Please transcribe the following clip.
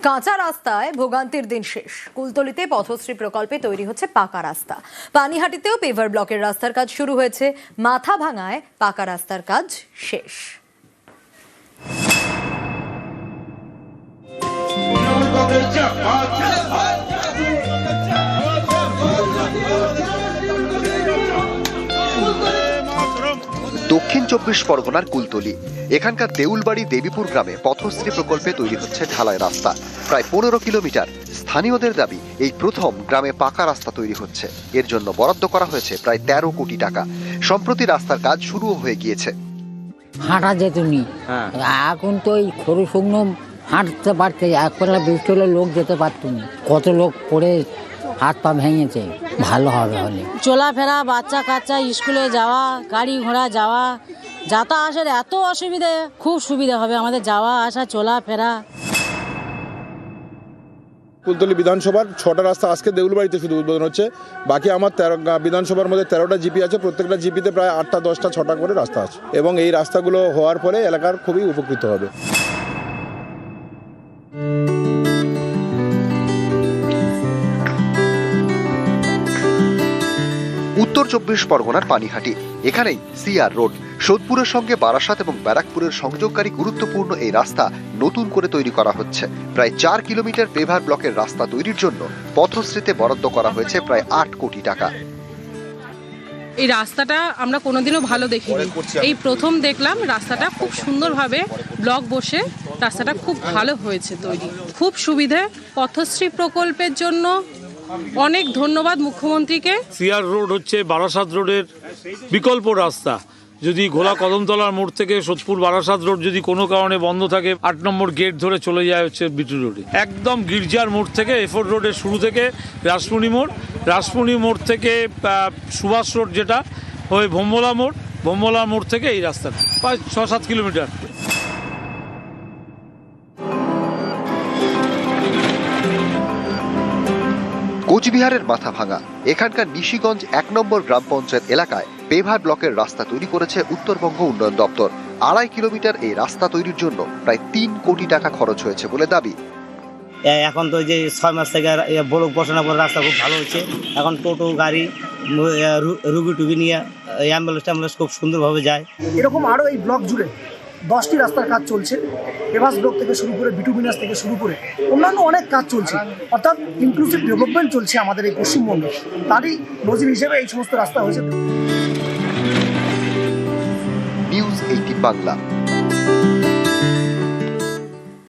কাঁচা রাস্তায় ভোগান্তির দিন শেষ। কুলতলিতে পথশ্রী প্রকল্পে তৈরি হচ্ছে পাকা রাস্তা। পানিহাটিতেও পেভার ব্লকের রাস্তার কাজ শুরু হয়েছে। মাথাভাঙায় পাকা রাস্তার কাজ শেষ। দক্ষিণ 24 পরগনার কুলতলি, এখানকার দেউলবাড়ি দেবীপুর গ্রামে পথশ্রী প্রকল্পে তৈরি হচ্ছে ঢালাই রাস্তা। প্রায় 15 কিলোমিটার। স্থানীয়দের দাবি, এই প্রথম গ্রামে পাকা রাস্তা তৈরি হচ্ছে। এর জন্য বরাদ্দ করা হয়েছে প্রায় 13 কোটি টাকা। সম্প্রতি রাস্তার কাজ শুরুও হয়ে গিয়েছে। হাঁটা যেতনি, এখন তো এই খরু শুকনো হাঁটতে পারতে, একবেলা বৃষ্টি হলে লোক যেতে পারত না। কত লোক পড়ে হাত পা ভেঙেছে। ভালো হবে হলে চলাফেরা, বাচ্চা কাচ্চা স্কুলে যাওয়া, গাড়ি ঘোড়া যাওয়া, যাতায়াতের এত অসুবিধে, খুব সুবিধা হবে আমাদের যাওয়া আসা চলাফেরা। কুলতলি বিধানসভার 6টা রাস্তা আজকে দেউলবাড়িতে শুধু উদ্বোধন হচ্ছে। বাকি আমার 13 বিধানসভার মধ্যে 13টা জিপি আছে। প্রত্যেকটা জিপিতে প্রায় 8টা 10টা 6টা করে রাস্তা আছে এবং এই রাস্তাগুলো হওয়ার ফলে এলাকার খুবই উপকৃত হবে। উত্তর 24 পরগনার পানিহাটি, এখানেই সিআর রোড। সোদপুরের সঙ্গে বারাসাত এবং ব্যারাকপুরের সংযোগকারী গুরুত্বপূর্ণ এই রাস্তা নতুন করে তৈরি করা হচ্ছে। প্রায় 4 কিলোমিটার পেভার ব্লকের রাস্তা তৈরির জন্য পথশ্রীতে বরাদ্দ করা হয়েছে প্রায় 8 কোটি টাকা। এই রাস্তাটা আমরা কোনোদিনও ভালো দেখিনি, এই প্রথম দেখলাম। রাস্তাটা খুব সুন্দরভাবে ব্লক বসে রাস্তাটা খুব ভালো হয়েছে তৈরি, খুব সুবিধে। পথশ্রী প্রকল্পের জন্য অনেক ধন্যবাদ মুখ্যমন্ত্রীকে। সিআর রোড হচ্ছে বারাসাত রোডের বিকল্প রাস্তা। যদি ঘোলা কদমতলার মোড় থেকে সোদপুর বারাসাত রোড যদি কোনো কারণে বন্ধ থাকে, 8 নম্বর গেট ধরে চলে যায় হচ্ছে বিটু রোডে। একদম গির্জার মোড় থেকে এফোর রোডের শুরু থেকে রাসমণি মোড়, রাসমণি মোড় থেকে সুভাষ রোড যেটা হয়ে ভোমলা মোড় থেকে এই রাস্তাটা প্রায় 6-7 কিলোমিটার। কোচবিহারের মাথাভাঙা, এখানকার নিশিগঞ্জ 1 নম্বর গ্রাম পঞ্চায়েত এলাকায় পেভার ব্লকের রাস্তা তৈরি করেছে উত্তরবঙ্গ উন্নয়ন দপ্তর। 2.5 কিলোমিটার এই রাস্তা তৈরির জন্য প্রায় 3 কোটি টাকা খরচ হয়েছে বলে দাবি। এখন তো যে 6 মাস থেকে বড় বসানোর পর রাস্তা খুব ভালো হচ্ছে। এখন টোটো গাড়ি, রুগী টুগি নিয়ে অ্যাম্বুলেন্স খুব সুন্দরভাবে যায়। এরকম আরও এই ব্লক জুড়ে 10টি রাস্তার কাজ চলছে। এভাস ব্লক থেকে শুরু করে বিটুমিনাস থেকে শুরু করে অন্যান্য অনেক কাজ চলছে। অর্থাৎ ইনক্লুসিভ ডেভেলপমেন্ট চলছে আমাদের এই পশ্চিমবঙ্গে। তারই নজির হিসেবে এই সমস্ত রাস্তা হয়েছে। নিউজ 18 বাংলা।